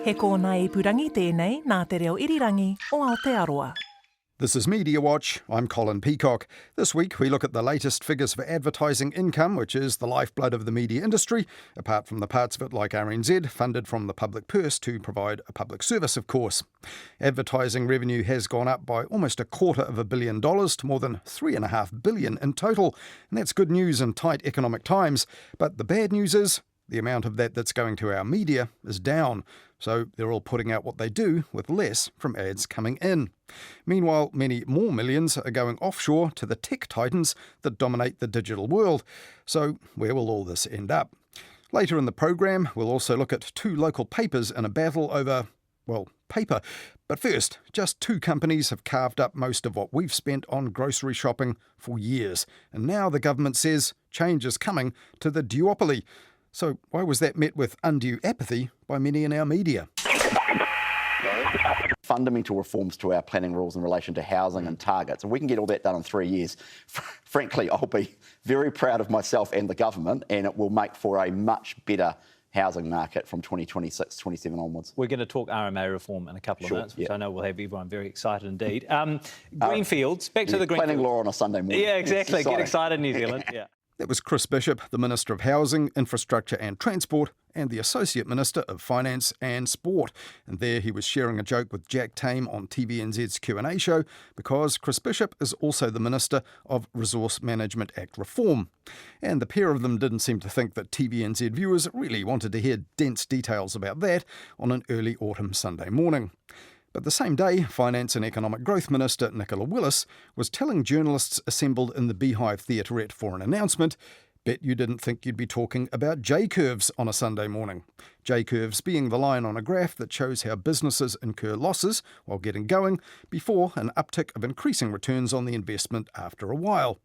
He kōna I purangi tēnei nā te reo irirangi o Aotearoa. This is Mediawatch. I'm Colin Peacock. This week we look at the latest figures for advertising income, which is the lifeblood of the media industry, apart from the parts of it like RNZ, funded from the public purse to provide a public service, of course. Advertising revenue has gone up by almost $250 million to more than $3.5 billion in total, and that's good news in tight economic times. But the bad news is the amount of that's going to our media is down, so they're all putting out what they do with less from ads coming in. Meanwhile, many more millions are going offshore to the tech titans that dominate the digital world. So where will all this end up? Later in the program, we'll also look at two local papers in a battle over, well, paper. But first, just two companies have carved up most of what we've spent on grocery shopping for years. And now the government says change is coming to the duopoly. So why was that met with undue apathy by many in our media? Fundamental reforms to our planning rules in relation to housing and targets. If we can get all that done in 3 years, frankly, I'll be very proud of myself and the government, and it will make for a much better housing market from 2026, 27 onwards. We're going to talk RMA reform in a couple of minutes, which I know will have everyone very excited indeed. Greenfields, back to the Greenfields. Planning law on a Sunday morning. Yeah, exactly. Get excited, New Zealand. Yeah. That was Chris Bishop, the Minister of Housing, Infrastructure and Transport, and the Associate Minister of Finance and Sport. And there he was sharing a joke with Jack Tame on TVNZ's Q&A show, because Chris Bishop is also the Minister of Resource Management Act Reform. And the pair of them didn't seem to think that TVNZ viewers really wanted to hear dense details about that on an early autumn Sunday morning. But the same day, Finance and Economic Growth Minister Nicola Willis was telling journalists assembled in the Beehive Theatrette for an announcement, bet you didn't think you'd be talking about J-curves on a Sunday morning. J-curves being the line on a graph that shows how businesses incur losses while getting going before an uptick of increasing returns on the investment after a while.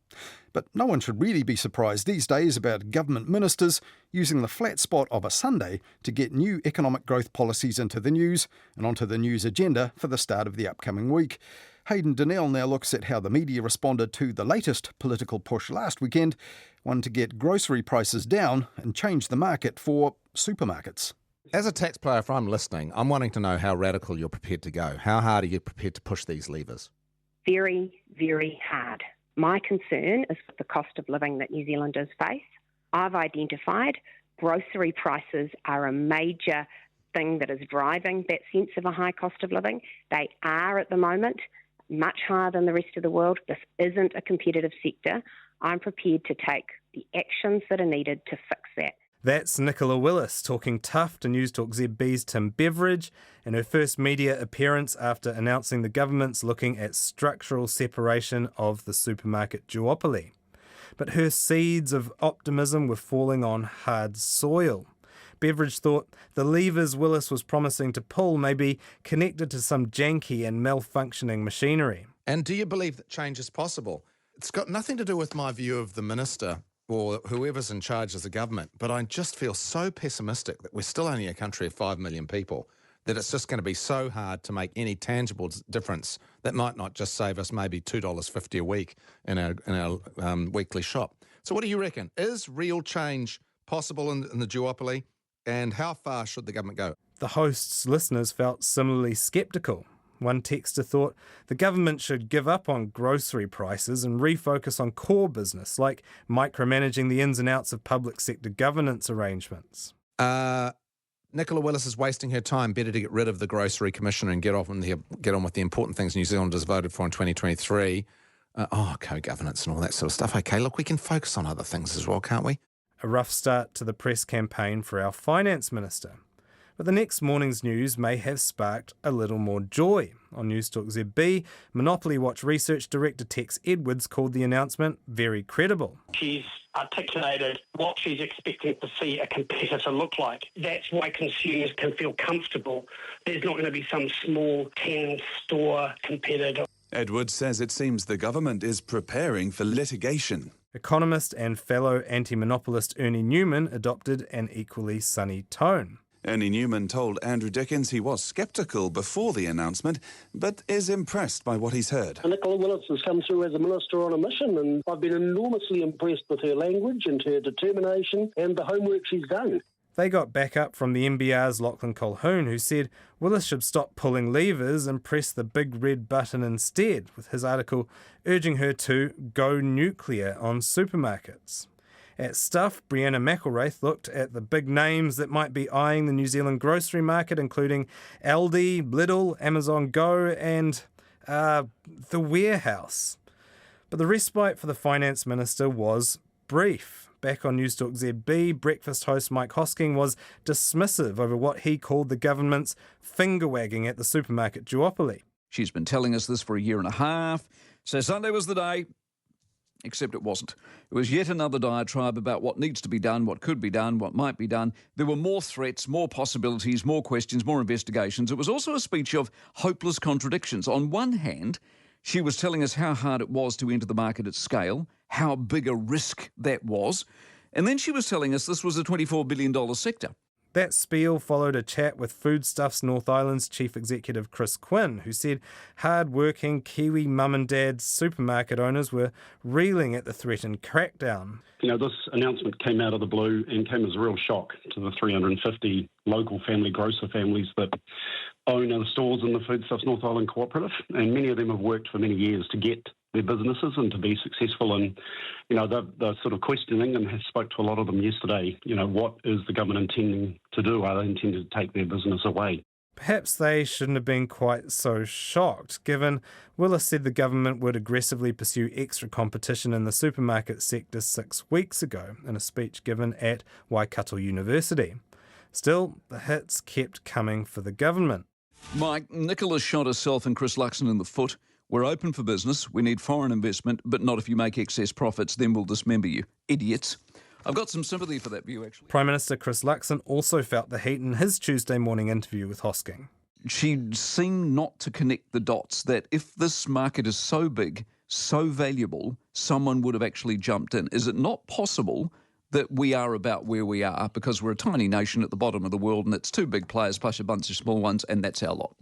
But no one should really be surprised these days about government ministers using the flat spot of a Sunday to get new economic growth policies into the news and onto the news agenda for the start of the upcoming week. Hayden Donnell now looks at how the media responded to the latest political push last weekend, one to get grocery prices down and change the market for supermarkets. As a taxpayer, if I'm listening, I'm wanting to know how radical you're prepared to go. How hard are you prepared to push these levers? Very, very hard. My concern is with the cost of living that New Zealanders face. I've identified grocery prices are a major thing that is driving that sense of a high cost of living. They are at the moment much higher than the rest of the world. This isn't a competitive sector. I'm prepared to take the actions that are needed to fix that. That's Nicola Willis talking tough to News Talk ZB's Tim Beveridge in her first media appearance after announcing the government's looking at structural separation of the supermarket duopoly. But her seeds of optimism were falling on hard soil. Beveridge thought the levers Willis was promising to pull may be connected to some janky and malfunctioning machinery. And do you believe that change is possible? It's got nothing to do with my view of the minister or whoever's in charge as a government, but I just feel so pessimistic that we're still only a country of 5 million people, that it's just going to be so hard to make any tangible difference that might not just save us maybe $2.50 a week in our weekly shop. So what do you reckon? Is real change possible in the duopoly, and how far should the government go? The host's listeners felt similarly sceptical. One texter thought the government should give up on grocery prices and refocus on core business, like micromanaging the ins and outs of public sector governance arrangements. Nicola Willis is wasting her time. Better to get rid of the Grocery Commissioner and get on with the important things New Zealanders voted for in 2023. Co-governance and all that sort of stuff. Okay, look, we can focus on other things as well, can't we? A rough start to the press campaign for our Finance Minister. But the next morning's news may have sparked a little more joy. On News Talk ZB, Monopoly Watch Research Director Tex Edwards called the announcement very credible. She's articulated what she's expecting to see a competitor look like. That's why consumers can feel comfortable. There's not going to be some small 10-store competitor. Edwards says it seems the government is preparing for litigation. Economist and fellow anti-monopolist Ernie Newman adopted an equally sunny tone. Ernie Newman told Andrew Dickens he was sceptical before the announcement, but is impressed by what he's heard. Nicola Willis has come through as a minister on a mission, and I've been enormously impressed with her language and her determination and the homework she's done. They got backup from the NBR's Lachlan Colquhoun, who said Willis should stop pulling levers and press the big red button instead, with his article urging her to go nuclear on supermarkets. At Stuff, Brianna McElwraith looked at the big names that might be eyeing the New Zealand grocery market, including Aldi, Lidl, Amazon Go and The Warehouse. But the respite for the Finance Minister was brief. Back on Newstalk ZB, breakfast host Mike Hosking was dismissive over what he called the government's finger-wagging at the supermarket duopoly. She's been telling us this for a year and a half. So Sunday was the day, except it wasn't. It was yet another diatribe about what needs to be done, what could be done, what might be done. There were more threats, more possibilities, more questions, more investigations. It was also a speech of hopeless contradictions. On one hand, she was telling us how hard it was to enter the market at scale, how big a risk that was, and then she was telling us this was a $24 billion sector. That spiel followed a chat with Foodstuffs North Island's chief executive Chris Quinn, who said hard-working Kiwi mum and dad supermarket owners were reeling at the threatened crackdown. You know, this announcement came out of the blue and came as a real shock to the 350 local family grocer families that own the stores in the Foodstuffs North Island Cooperative, and many of them have worked for many years to get their businesses and to be successful. And, you know, they're sort of questioning, and I spoke to a lot of them yesterday, you know, what is the government intending to do? Are they intending to take their business away? Perhaps they shouldn't have been quite so shocked, given Willis said the government would aggressively pursue extra competition in the supermarket sector 6 weeks ago in a speech given at Waikato University. Still, the hits kept coming for the government. Mike, Nicholas shot herself and Chris Luxon in the foot. We're open for business. We need foreign investment, but not if you make excess profits, then we'll dismember you. Idiots. I've got some sympathy for that view, actually. Prime Minister Chris Luxon also felt the heat in his Tuesday morning interview with Hosking. She seemed not to connect the dots that if this market is so big, so valuable, someone would have actually jumped in. Is it not possible that we are about where we are because we're a tiny nation at the bottom of the world and it's two big players plus a bunch of small ones, and that's our lot?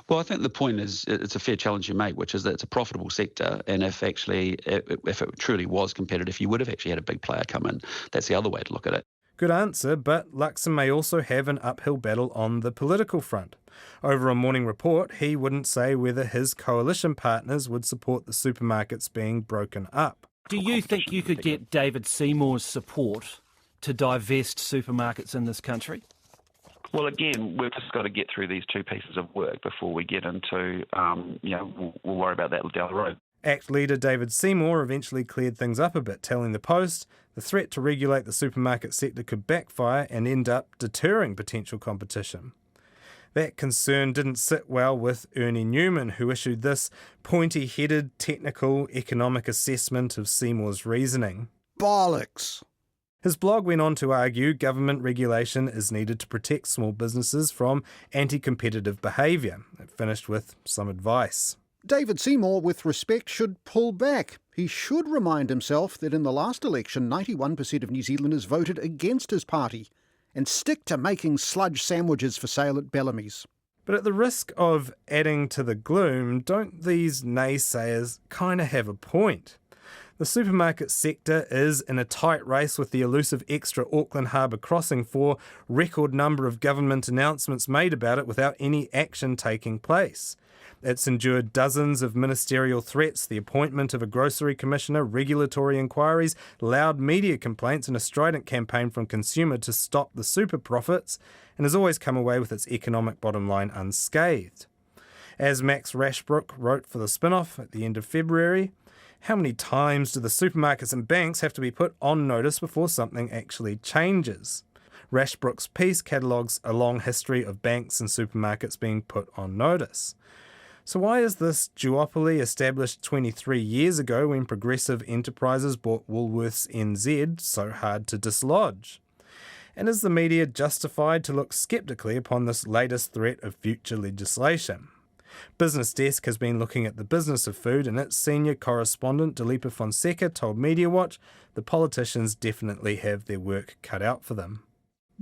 Well, I think the point is it's a fair challenge you make, which is that it's a profitable sector, and if it truly was competitive, you would have actually had a big player come in. That's the other way to look at it. Good answer, but Luxon may also have an uphill battle on the political front. Over a Morning Report, he wouldn't say whether his coalition partners would support the supermarkets being broken up. Do you think you could get David Seymour's support to divest supermarkets in this country? Well, again, we've just got to get through these two pieces of work before we get into, we'll worry about that down the road. ACT leader David Seymour eventually cleared things up a bit, telling the Post the threat to regulate the supermarket sector could backfire and end up deterring potential competition. That concern didn't sit well with Ernie Newman, who issued this pointy-headed technical economic assessment of Seymour's reasoning. Bollocks! His blog went on to argue government regulation is needed to protect small businesses from anti-competitive behaviour. It finished with some advice. David Seymour, with respect, should pull back. He should remind himself that in the last election, 91% of New Zealanders voted against his party, and stick to making sludge sandwiches for sale at Bellamy's. But at the risk of adding to the gloom, don't these naysayers kind of have a point? The supermarket sector is in a tight race with the elusive extra Auckland Harbour crossing for record number of government announcements made about it without any action taking place. It's endured dozens of ministerial threats, the appointment of a grocery commissioner, regulatory inquiries, loud media complaints and a strident campaign from consumer to stop the super profits, and has always come away with its economic bottom line unscathed. As Max Rashbrook wrote for the Spin-Off at the end of February, how many times do the supermarkets and banks have to be put on notice before something actually changes? Rashbrook's piece catalogues a long history of banks and supermarkets being put on notice. So why is this duopoly established 23 years ago when Progressive Enterprises bought Woolworths NZ so hard to dislodge? And is the media justified to look sceptically upon this latest threat of future legislation? Business Desk has been looking at the business of food, and its senior correspondent, Dileepa Fonseca, told Mediawatch the politicians definitely have their work cut out for them.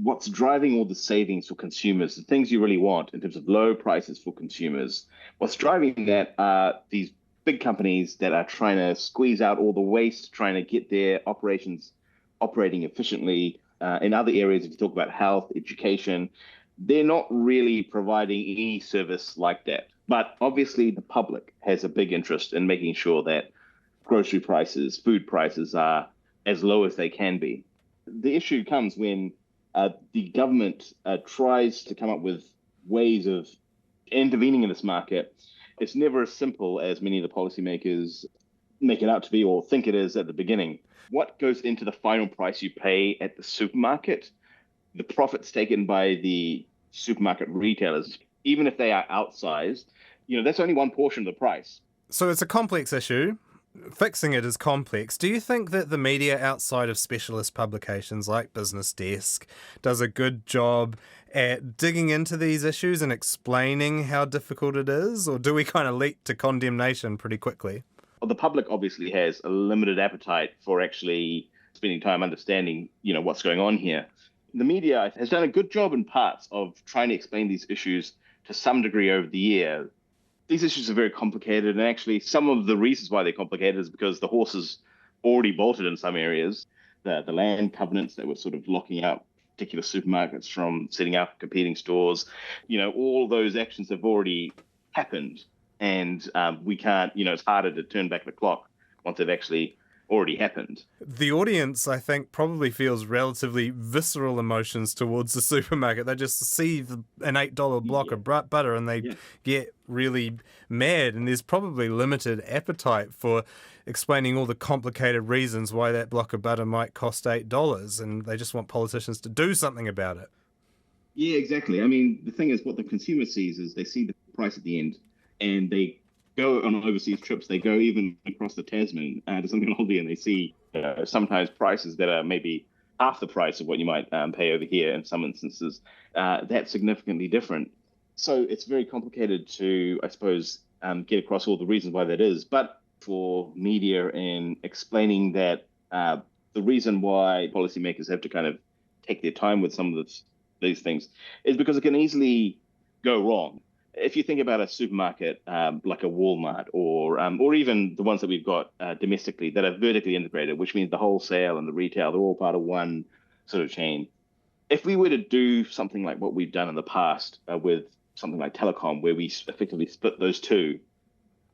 What's driving all the savings for consumers, the things you really want in terms of low prices for consumers, what's driving that are these big companies that are trying to squeeze out all the waste, trying to get their operations operating efficiently, In other areas, if you talk about health, education, they're not really providing any service like that. But obviously, the public has a big interest in making sure that grocery prices, food prices are as low as they can be. The issue comes when the government tries to come up with ways of intervening in this market. It's never as simple as many of the policymakers make it out to be or think it is at the beginning. What goes into the final price you pay at the supermarket, the profits taken by the supermarket retailers, even if they are outsized, that's only one portion of the price. So it's a complex issue. Fixing it is complex. Do you think that the media outside of specialist publications like Business Desk does a good job at digging into these issues and explaining how difficult it is? Or do we kind of leap to condemnation pretty quickly? Well, the public obviously has a limited appetite for actually spending time understanding, what's going on here. The media has done a good job in parts of trying to explain these issues to some degree over the year. These issues are very complicated, and actually some of the reasons why they're complicated is because the horse is already bolted in some areas. The land covenants that were sort of locking out particular supermarkets from setting up competing stores, all those actions have already happened, and we can't, it's harder to turn back the clock once they've actually already happened. The audience, I think, probably feels relatively visceral emotions towards the supermarket. They just see an $8 block of butter and they get really mad, and there's probably limited appetite for explaining all the complicated reasons why that block of butter might cost $8, and they just want politicians to do something about it. Yeah, exactly. I mean, the thing is, what the consumer sees is they see the price at the end, and they go on overseas trips. They go even across the Tasman to something holiday, and they see sometimes prices that are maybe half the price of what you might pay over here in some instances. That's significantly different. So it's very complicated to, I suppose, get across all the reasons why that is. But for media and explaining that the reason why policymakers have to kind of take their time with some of these things is because it can easily go wrong. If you think about a supermarket like a Walmart or even the ones that we've got domestically that are vertically integrated, which means the wholesale and the retail, they're all part of one sort of chain. If we were to do something like what we've done in the past with something like telecom, where we effectively split those two,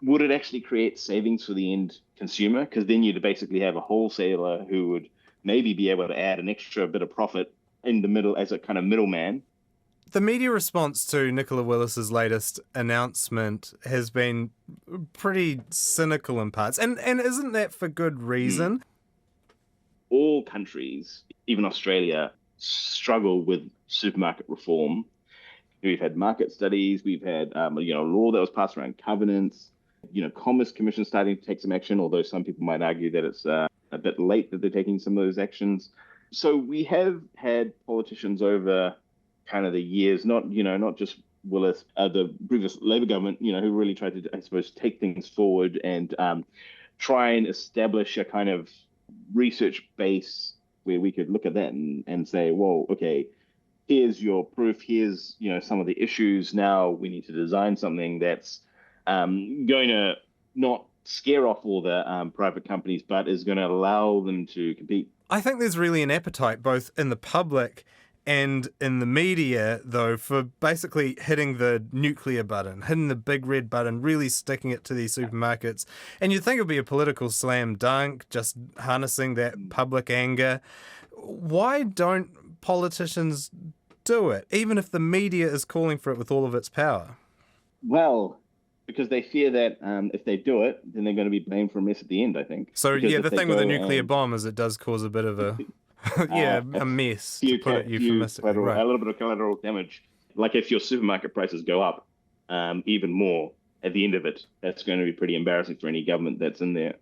would it actually create savings for the end consumer? Because then you'd basically have a wholesaler who would maybe be able to add an extra bit of profit in the middle as a kind of middleman. The media response to Nicola Willis's latest announcement has been pretty cynical in parts. And isn't that for good reason? All countries, even Australia, struggle with supermarket reform. We've had market studies, we've had law that was passed around covenants, Commerce Commission starting to take some action, although some people might argue that it's a bit late that they're taking some of those actions. So we have had politicians over kind of the years, not just Willis, the previous Labor government, who really tried to, I suppose, take things forward and try and establish a kind of research base where we could look at that and say, well, okay, here's your proof, here's, some of the issues. Now we need to design something that's going to not scare off all the private companies, but is going to allow them to compete. I think there's really an appetite both in the public and in the media, though, for basically hitting the nuclear button, hitting the big red button, really sticking it to these supermarkets. And you'd think it would be a political slam dunk, just harnessing that public anger. Why don't politicians do it, even if the media is calling for it with all of its power? Well, because they fear that if they do it, then they're going to be blamed for a mess at the end, I think. So, the thing with a nuclear bomb is it does cause a bit of a... a mess, to put it euphemistically. Right. A little bit of collateral damage. Like if your supermarket prices go up even more at the end of it, that's going to be pretty embarrassing for any government that's in there.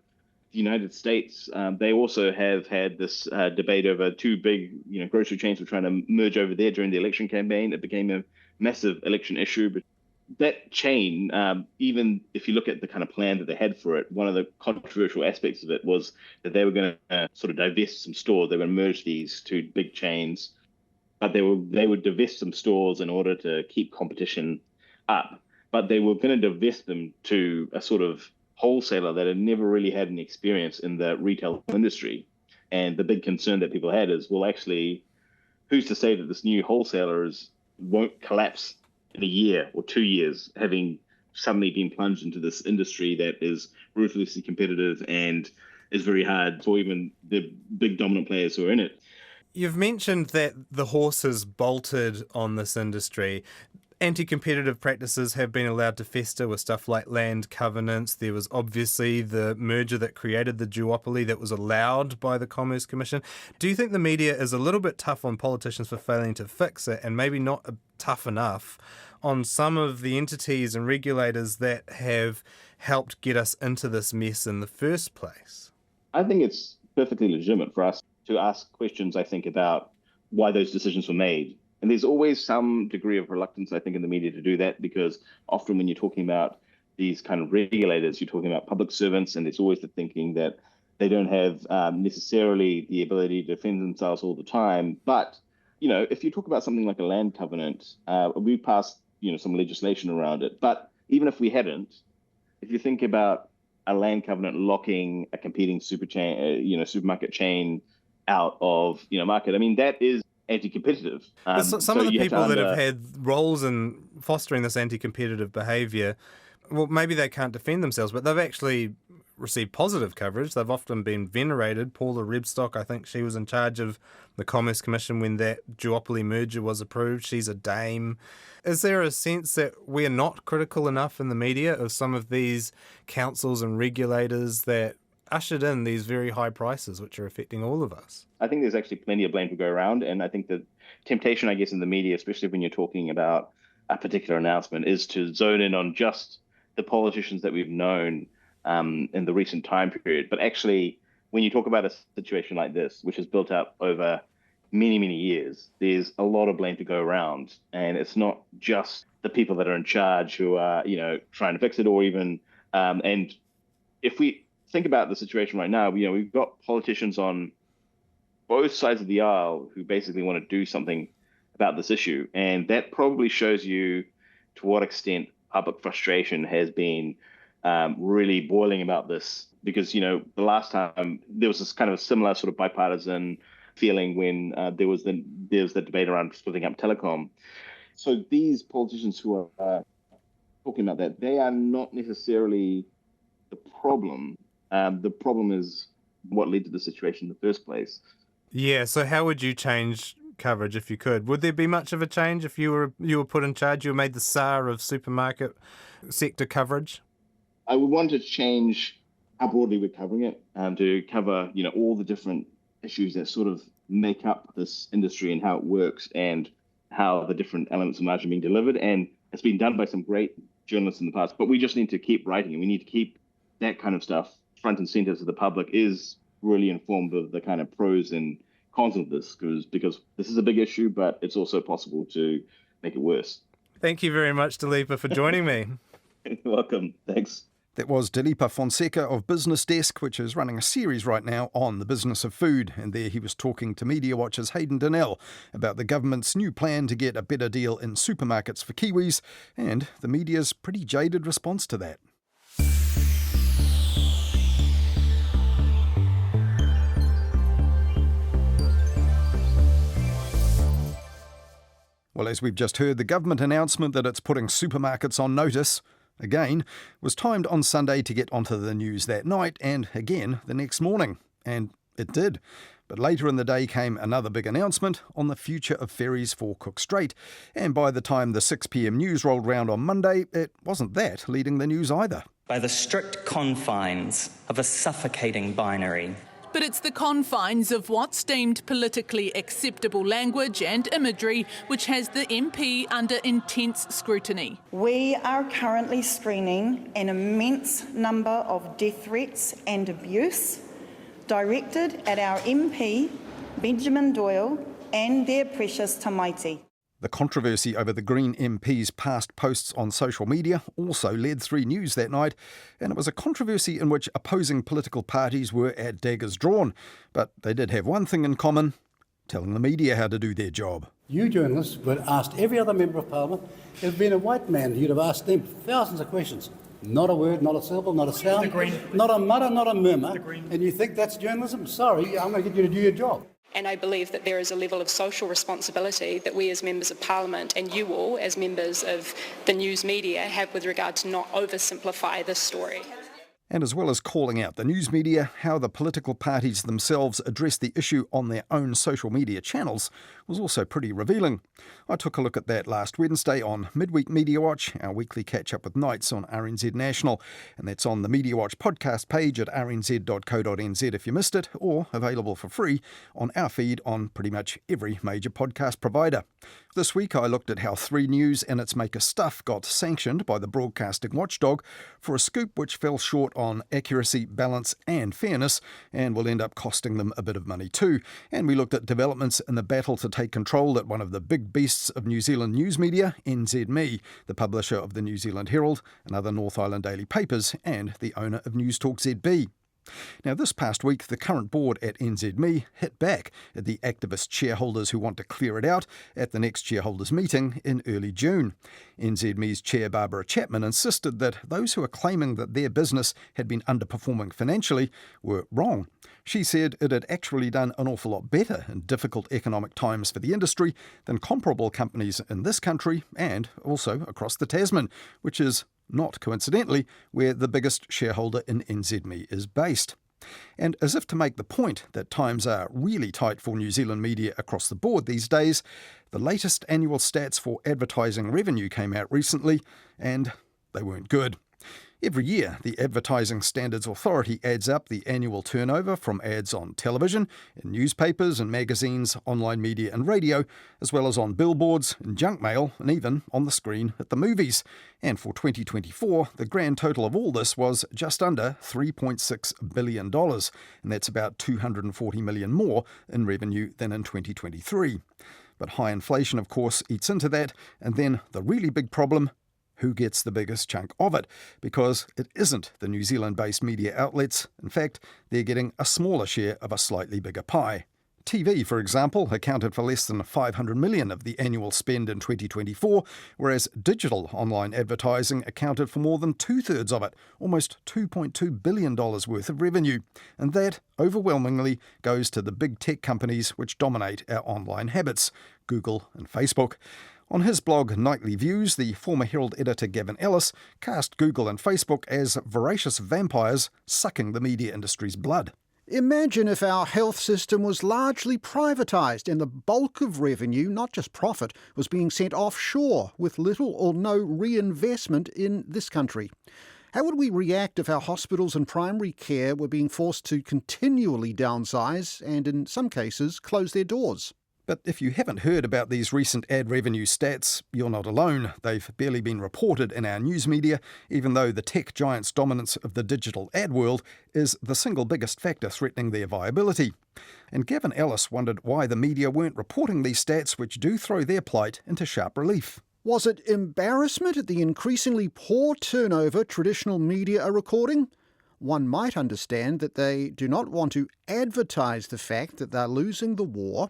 The United States, they also have had this debate over two big, grocery chains were trying to merge over there during the election campaign. It became a massive election issue. But that chain, even if you look at the kind of plan that they had for it, one of the controversial aspects of it was that they were going to sort of divest some stores. They were going to merge these two big chains, but they would divest some stores in order to keep competition up. But they were going to divest them to a sort of wholesaler that had never really had any experience in the retail industry. And the big concern that people had is, well, actually, who's to say that this new wholesalers won't collapse in a year or 2 years, having suddenly been plunged into this industry that is ruthlessly competitive and is very hard for even the big dominant players who are in it. You've mentioned that the horses bolted on this industry. Anti-competitive practices have been allowed to fester with stuff like land covenants. There was obviously the merger that created the duopoly that was allowed by the Commerce Commission. Do you think the media is a little bit tough on politicians for failing to fix it, and maybe not tough enough on some of the entities and regulators that have helped get us into this mess in the first place? I think it's perfectly legitimate for us to ask questions, I think, about why those decisions were made. And there's always some degree of reluctance, I think, in the media to do that, because often when you're talking about these kind of regulators, you're talking about public servants, and there's always the thinking that they don't have necessarily the ability to defend themselves all the time. But, if you talk about something like a land covenant, we passed, some legislation around it. But even if we hadn't, if you think about a land covenant locking a competing supermarket chain out of, market, I mean, that is anti-competitive. Some of the people that have had roles in fostering this anti-competitive behaviour, well, maybe they can't defend themselves, but they've actually received positive coverage. They've often been venerated. Paula Rebstock, I think she was in charge of the Commerce Commission when that duopoly merger was approved. She's a dame. Is there a sense that we're not critical enough in the media of some of these councils and regulators that ushered in these very high prices, which are affecting all of us? I think there's actually plenty of blame to go around. And I think the temptation, I guess, in the media, especially when you're talking about a particular announcement, is to zone in on just the politicians that we've known in the recent time period. But actually, when you talk about a situation like this, which has built up over many, many years, there's a lot of blame to go around. And it's not just the people that are in charge who are, trying to fix it, or even, and if we think about the situation right now, we've got politicians on both sides of the aisle who basically want to do something about this issue. And that probably shows you to what extent public frustration has been really boiling about this. Because, the last time there was this kind of a similar sort of bipartisan feeling when there was the debate around splitting up telecom. So these politicians who are talking about that, they are not necessarily the problem. The problem is what led to the situation in the first place. Yeah, so how would you change coverage if you could? Would there be much of a change if you were put in charge, you were made the SAR of supermarket sector coverage? I would want to change how broadly we're covering it, to cover, all the different issues that sort of make up this industry and how it works and how the different elements of margin are being delivered. And it's been done by some great journalists in the past, but we just need to keep writing, and we need to keep that kind of stuff front and center so the public is really informed of the kind of pros and cons of this, because this is a big issue, but it's also possible to make it worse. Thank you very much, Dileepa, for joining me. You're welcome. Thanks. That was Dileepa Fonseca of Business Desk, which is running a series right now on the business of food. And there he was talking to Mediawatch's Hayden Donnell about the government's new plan to get a better deal in supermarkets for Kiwis, and the media's pretty jaded response to that. Well, as we've just heard, the government announcement that it's putting supermarkets on notice, again, was timed on Sunday to get onto the news that night and again the next morning. And it did. But later in the day came another big announcement on the future of ferries for Cook Strait. And by the time the 6 p.m. news rolled round on Monday, it wasn't that leading the news either. By the strict confines of a suffocating binary. But it's the confines of what's deemed politically acceptable language and imagery which has the MP under intense scrutiny. We are currently screening an immense number of death threats and abuse directed at our MP, Benjamin Doyle, and their precious Tamaiti. The controversy over the Green MP's past posts on social media also led 3 News that night, and it was a controversy in which opposing political parties were at daggers drawn. But they did have one thing in common: telling the media how to do their job. You journalists would have asked every other member of Parliament, if it had been a white man, you'd have asked them thousands of questions. Not a word, not a syllable, not a sound, not a mutter, not a murmur. And you think that's journalism? Sorry, I'm going to get you to do your job. And I believe that there is a level of social responsibility that we as members of Parliament and you all as members of the news media have with regard to not oversimplify this story. And as well as calling out the news media, how the political parties themselves address the issue on their own social media channels was also pretty revealing. I took a look at that last Wednesday on Midweek Mediawatch, our weekly catch-up with Knights on RNZ National, and that's on the Mediawatch podcast page at rnz.co.nz if you missed it, or available for free on our feed on pretty much every major podcast provider. This week I looked at how 3 News and its maker Stuff got sanctioned by the broadcasting watchdog for a scoop which fell short on accuracy, balance and fairness, and will end up costing them a bit of money too. And we looked at developments in the battle to take control at one of the big beasts of New Zealand news media, NZME, the publisher of the New Zealand Herald and other North Island daily papers, and the owner of News Talk ZB. Now, this past week, the current board at NZME hit back at the activist shareholders who want to clear it out at the next shareholders' meeting in early June. NZME's chair, Barbara Chapman, insisted that those who are claiming that their business had been underperforming financially were wrong. She said it had actually done an awful lot better in difficult economic times for the industry than comparable companies in this country and also across the Tasman, which is not coincidentally where the biggest shareholder in NZME is based. And as if to make the point that times are really tight for New Zealand media across the board these days, the latest annual stats for advertising revenue came out recently, and they weren't good. Every year, the Advertising Standards Authority adds up the annual turnover from ads on television, in newspapers and magazines, online media and radio, as well as on billboards, in junk mail, and even on the screen at the movies. And for 2024, the grand total of all this was just under $3.6 billion, and that's about $240 million more in revenue than in 2023. But high inflation, of course, eats into that, and then the really big problem: who gets the biggest chunk of it? Because it isn't the New Zealand-based media outlets. In fact, they're getting a smaller share of a slightly bigger pie. TV, for example, accounted for less than $500 million of the annual spend in 2024, whereas digital online advertising accounted for more than 2/3 of it, almost $2.2 billion worth of revenue. And that, overwhelmingly, goes to the big tech companies which dominate our online habits, Google and Facebook. On his blog Nightly Views, the former Herald editor Gavin Ellis cast Google and Facebook as voracious vampires sucking the media industry's blood. Imagine if our health system was largely privatised and the bulk of revenue, not just profit, was being sent offshore with little or no reinvestment in this country. How would we react if our hospitals and primary care were being forced to continually downsize and, in some cases, close their doors? But if you haven't heard about these recent ad revenue stats, you're not alone. They've barely been reported in our news media, even though the tech giant's dominance of the digital ad world is the single biggest factor threatening their viability. And Gavin Ellis wondered why the media weren't reporting these stats, which do throw their plight into sharp relief. Was it embarrassment at the increasingly poor turnover traditional media are recording? One might understand that they do not want to advertise the fact that they're losing the war.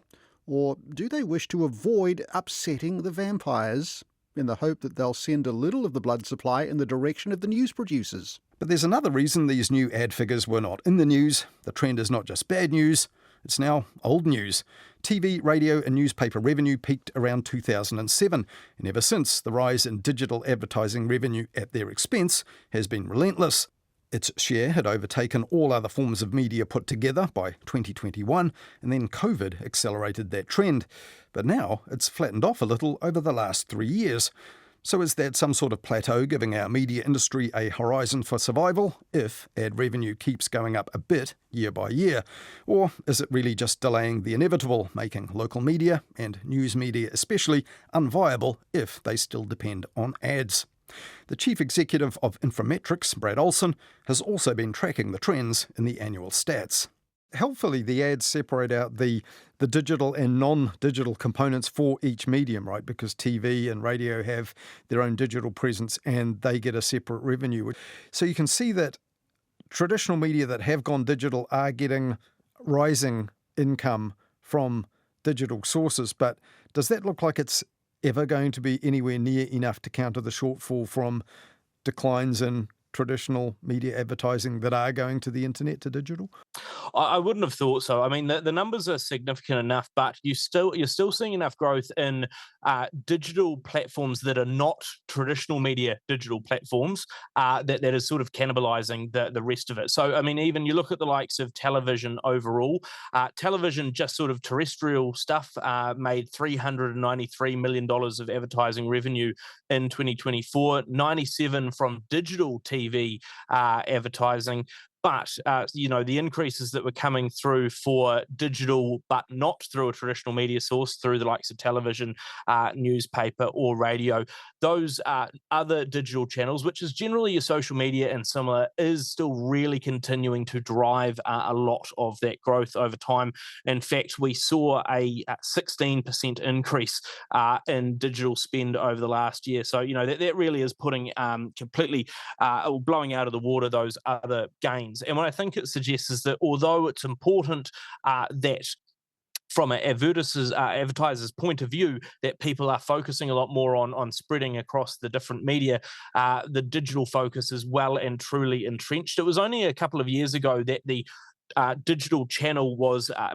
Or do they wish to avoid upsetting the vampires in the hope that they'll send a little of the blood supply in the direction of the news producers? But there's another reason these new ad figures were not in the news. The trend is not just bad news, it's now old news. TV, radio and newspaper revenue peaked around 2007, and ever since, the rise in digital advertising revenue at their expense has been relentless. Its share had overtaken all other forms of media put together by 2021, and then COVID accelerated that trend. But now it's flattened off a little over the last 3 years. So is that some sort of plateau giving our media industry a horizon for survival if ad revenue keeps going up a bit year by year? Or is it really just delaying the inevitable, making local media, and news media especially, unviable if they still depend on ads? The chief executive of Infometrics, Brad Olson, has also been tracking the trends in the annual stats. Helpfully, the ads separate out the digital and non-digital components for each medium, right? Because TV and radio have their own digital presence and they get a separate revenue. So you can see that traditional media that have gone digital are getting rising income from digital sources. But does that look like it's ever going to be anywhere near enough to counter the shortfall from declines in traditional media advertising that are going to the internet, to digital? I wouldn't have thought so. I mean, the numbers are significant enough, but you're still seeing enough growth in digital platforms that are not traditional media digital platforms that is sort of cannibalizing the rest of it. So, I mean, even you look at the likes of television overall, television, just sort of terrestrial stuff, made $393 million of advertising revenue in 2024, 97 from digital TV advertising. But, the increases that were coming through for digital, but not through a traditional media source, through the likes of television, newspaper or radio, those other digital channels, which is generally your social media and similar, is still really continuing to drive a lot of that growth over time. In fact, we saw a 16% increase in digital spend over the last year. So, that really is putting completely blowing out of the water those other gains. And what I think it suggests is that although it's important that from an advertiser's point of view, that people are focusing a lot more on spreading across the different media, the digital focus is well and truly entrenched. It was only a couple of years ago that the digital channel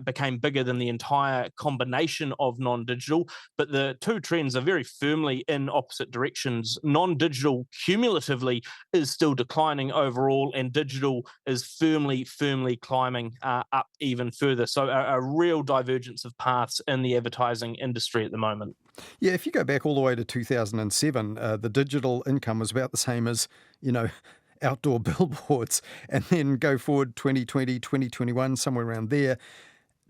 became bigger than the entire combination of non-digital, but the two trends are very firmly in opposite directions. Non-digital cumulatively is still declining overall, and digital is firmly climbing up even further. So a real divergence of paths in the advertising industry at the moment. Yeah, if you go back all the way to 2007, the digital income was about the same as, outdoor billboards, and then go forward 2020, 2021, somewhere around there,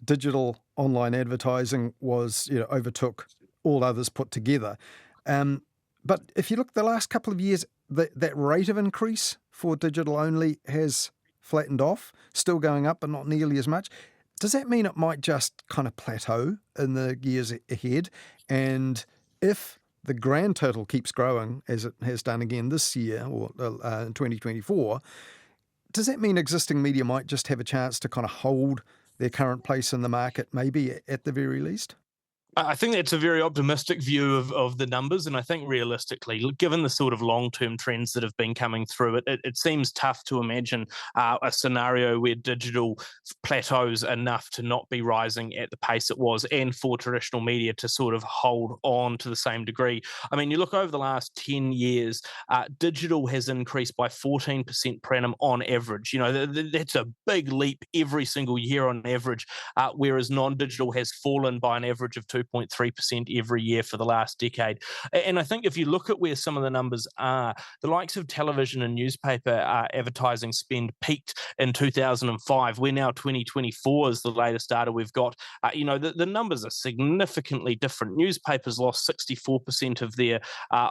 digital online advertising was, overtook all others put together. But if you look the last couple of years, that rate of increase for digital only has flattened off, still going up, but not nearly as much. Does that mean it might just kind of plateau in the years ahead? And if the grand total keeps growing, as it has done again this year, or in 2024, does that mean existing media might just have a chance to kind of hold their current place in the market, maybe at the very least? I think that's a very optimistic view of the numbers, and I think realistically, given the sort of long-term trends that have been coming through, it seems tough to imagine a scenario where digital plateaus enough to not be rising at the pace it was, and for traditional media to sort of hold on to the same degree. I mean, you look over the last 10 years, digital has increased by 14% per annum on average. That's a big leap every single year on average, whereas non-digital has fallen by an average of 2.3% every year for the last decade. And I think if you look at where some of the numbers are, the likes of television and newspaper advertising spend peaked in 2005. We're now 2024 is the latest data we've got. The numbers are significantly different. Newspapers lost 64% of their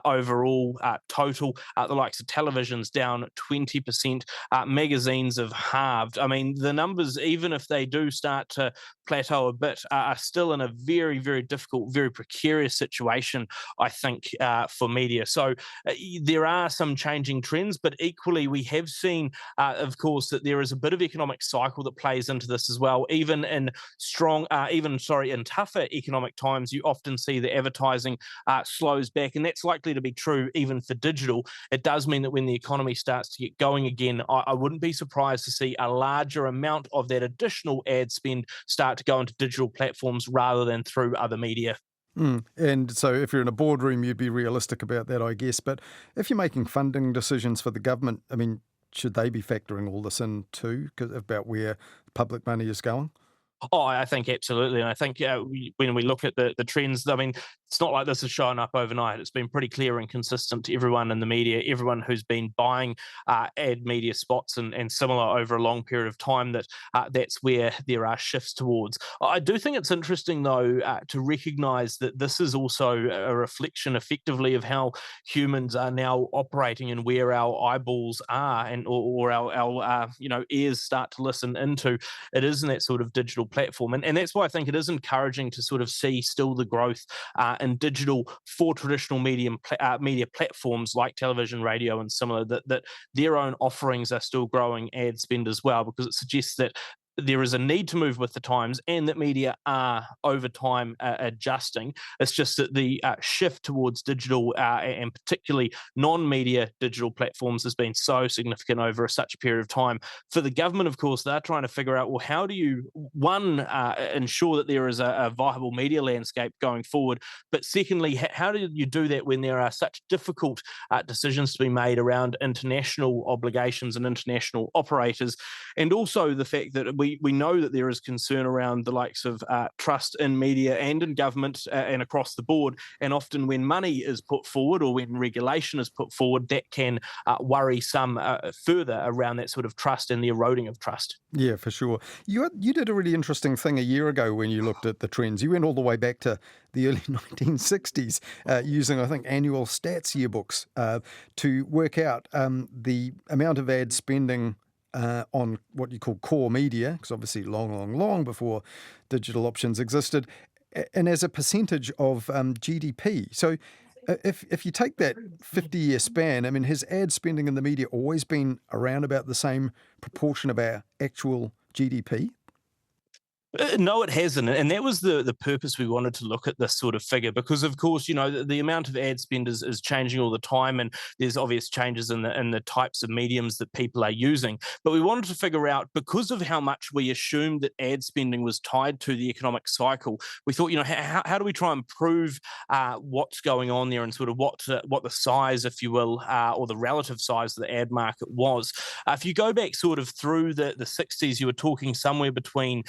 overall total. The likes of television's down 20%. Magazines have halved. I mean, the numbers, even if they do start to plateau a bit, are still in a very, very difficult, very precarious situation, I think, for media. So there are some changing trends, but equally we have seen, of course, that there is a bit of economic cycle that plays into this as well. Even in in tougher economic times, you often see the advertising slows back, and that's likely to be true even for digital. It does mean that when the economy starts to get going again, I wouldn't be surprised to see a larger amount of that additional ad spend start to go into digital platforms rather than through other media. And so if you're in a boardroom, you'd be realistic about that, I guess. But if you're making funding decisions for the government, I mean, should they be factoring all this in too, about where public money is going? Oh, I think absolutely. And I think when we look at the trends, I mean, it's not like this has shown up overnight. It's been pretty clear and consistent to everyone in the media, everyone who's been buying ad media spots and similar over a long period of time, that that's where there are shifts towards. I do think it's interesting, though, to recognise that this is also a reflection effectively of how humans are now operating and where our eyeballs are or our ears start to listen into. It is in that sort of digital platform. And that's why I think it is encouraging to sort of see still the growth in digital for traditional media platforms like television, radio, and similar, that their own offerings are still growing ad spend as well, because it suggests that there is a need to move with the times and that media are over time adjusting. It's just that the shift towards digital and particularly non-media digital platforms has been so significant over such a period of time. For the government, of course, they're trying to figure out, well, how do you, one, ensure that there is a viable media landscape going forward, but secondly, how do you do that when there are such difficult decisions to be made around international obligations and international operators, and also the fact that we know that there is concern around the likes of trust in media and in government and across the board. And often when money is put forward or when regulation is put forward, that can worry some further around that sort of trust and the eroding of trust. Yeah, for sure. You did a really interesting thing a year ago when you looked at the trends. You went all the way back to the early 1960s using, I think, annual stats yearbooks to work out the amount of ad spending on what you call core media, because obviously long before digital options existed, and as a percentage of GDP. So if you take that 50-year span, I mean, has ad spending in the media always been around about the same proportion of our actual GDP? No, it hasn't. And that was the purpose we wanted to look at this sort of figure, because, of course, you know, the amount of ad spend is changing all the time, and there's obvious changes in the types of mediums that people are using. But we wanted to figure out, because of how much we assumed that ad spending was tied to the economic cycle, we thought, you know, how do we try and prove what's going on there and sort of what the size, if you will, or the relative size of the ad market was. If you go back sort of through the 60s, you were talking somewhere between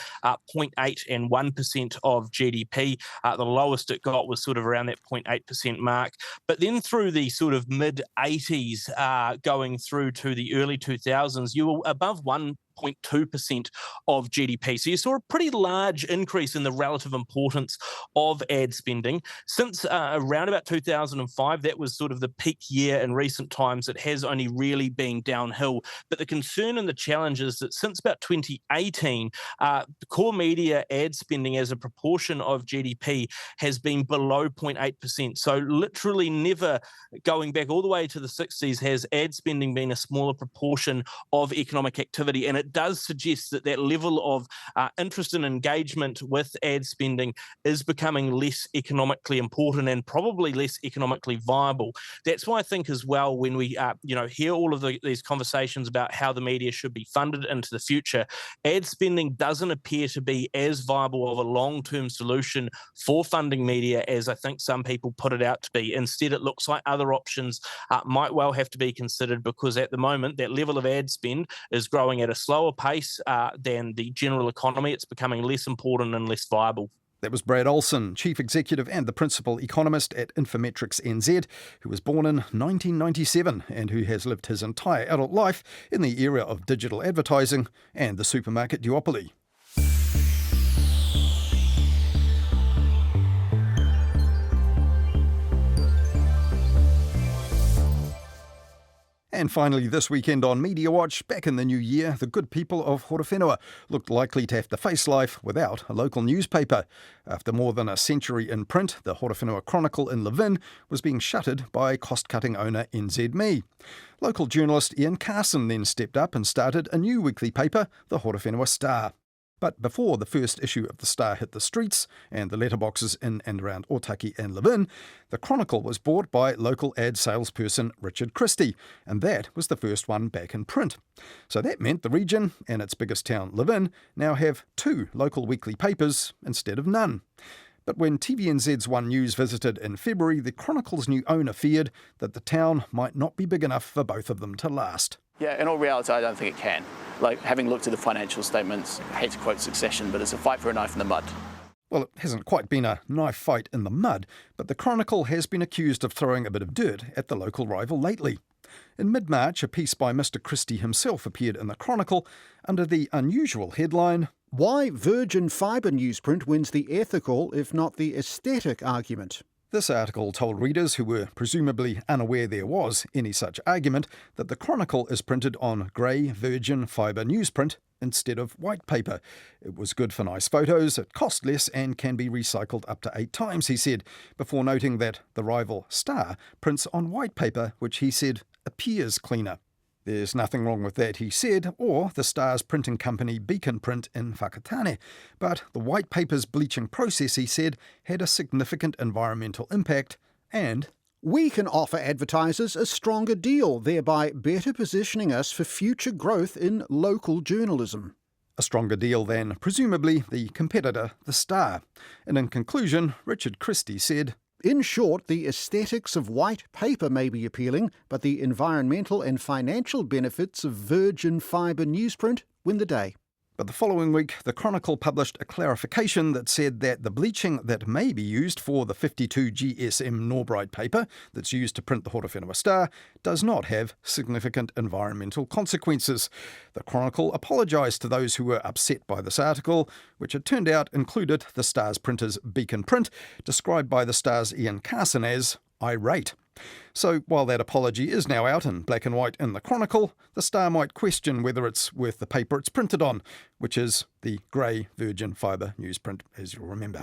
0.8 and 1% of GDP. The lowest it got was sort of around that 0.8% mark. But then through the sort of mid-80s, going through to the early 2000s, you were above 1.2% of GDP. So you saw a pretty large increase in the relative importance of ad spending. Since around about 2005, that was sort of the peak year in recent times. It has only really been downhill. But the concern and the challenge is that since about 2018, the core media ad spending as a proportion of GDP has been below 0.8%. So literally never, going back all the way to the 60s, has ad spending been a smaller proportion of economic activity. And it does suggest that that level of interest and engagement with ad spending is becoming less economically important and probably less economically viable. That's why I think as well, when we hear all of these conversations about how the media should be funded into the future, ad spending doesn't appear to be as viable of a long-term solution for funding media as I think some people put it out to be. Instead, it looks like other options might well have to be considered, because at the moment that level of ad spend is growing at a slower pace than the general economy. It's becoming less important and less viable. That was Brad Olson, Chief Executive and the Principal Economist at Infometrics NZ, who was born in 1997 and who has lived his entire adult life in the era of digital advertising and the supermarket duopoly. And finally, this weekend on Mediawatch, back in the new year, the good people of Horowhenua looked likely to have to face life without a local newspaper. After more than a century in print, the Horowhenua Chronicle in Levin was being shuttered by cost-cutting owner NZME. Local journalist Ian Carson then stepped up and started a new weekly paper, the Horowhenua Star. But before the first issue of the Star hit the streets and the letterboxes in and around Otaki and Levin, the Chronicle was bought by local ad salesperson Richard Christie, and that was the first one back in print. So that meant the region and its biggest town, Levin, now have 2 local weekly papers instead of none. But when TVNZ's One News visited in February, the Chronicle's new owner feared that the town might not be big enough for both of them to last. Yeah, in all reality, I don't think it can. Like, having looked at the financial statements, I hate to quote Succession, but it's a fight for a knife in the mud. Well, it hasn't quite been a knife fight in the mud, but the Chronicle has been accused of throwing a bit of dirt at the local rival lately. In mid-March, a piece by Mr. Christie himself appeared in the Chronicle under the unusual headline, "Why Virgin Fibre newsprint wins the ethical, if not the aesthetic, argument." This article told readers who were presumably unaware there was any such argument that the Chronicle is printed on grey virgin fibre newsprint instead of white paper. It was good for nice photos, it cost less and can be recycled up to 8 times, he said, before noting that the rival Star prints on white paper, which he said appears cleaner. There's nothing wrong with that, he said, or the Star's printing company Beacon Print in Whakatane. But the white paper's bleaching process, he said, had a significant environmental impact and we can offer advertisers a stronger deal, thereby better positioning us for future growth in local journalism. A stronger deal than, presumably, the competitor, the Star. And in conclusion, Richard Christie said, in short, the aesthetics of white paper may be appealing, but the environmental and financial benefits of virgin fibre newsprint win the day. But the following week, the Chronicle published a clarification that said that the bleaching that may be used for the 52 GSM Norbright paper that's used to print the Horowhenua Star does not have significant environmental consequences. The Chronicle apologised to those who were upset by this article, which it turned out included the Star's printer's Beacon Print, described by the Star's Ian Carson as irate. So while that apology is now out in black and white in the Chronicle, the Star might question whether it's worth the paper it's printed on, which is the grey virgin fibre newsprint, as you'll remember.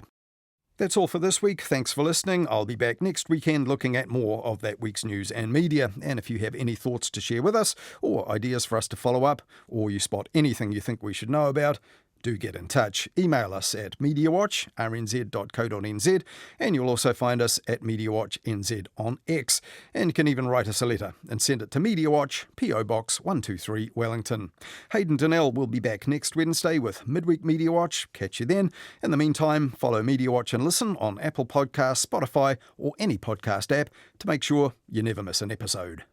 That's all for this week. Thanks for listening. I'll be back next weekend looking at more of that week's news and media. And if you have any thoughts to share with us, or ideas for us to follow up, or you spot anything you think we should know about, do get in touch. Email us at Mediawatch, rnz.co.nz, and you'll also find us at Mediawatch NZ on X. And you can even write us a letter and send it to Mediawatch, P.O. Box 123, Wellington. Hayden Donnell will be back next Wednesday with Midweek Mediawatch. Catch you then. In the meantime, follow Mediawatch and listen on Apple Podcasts, Spotify, or any podcast app to make sure you never miss an episode.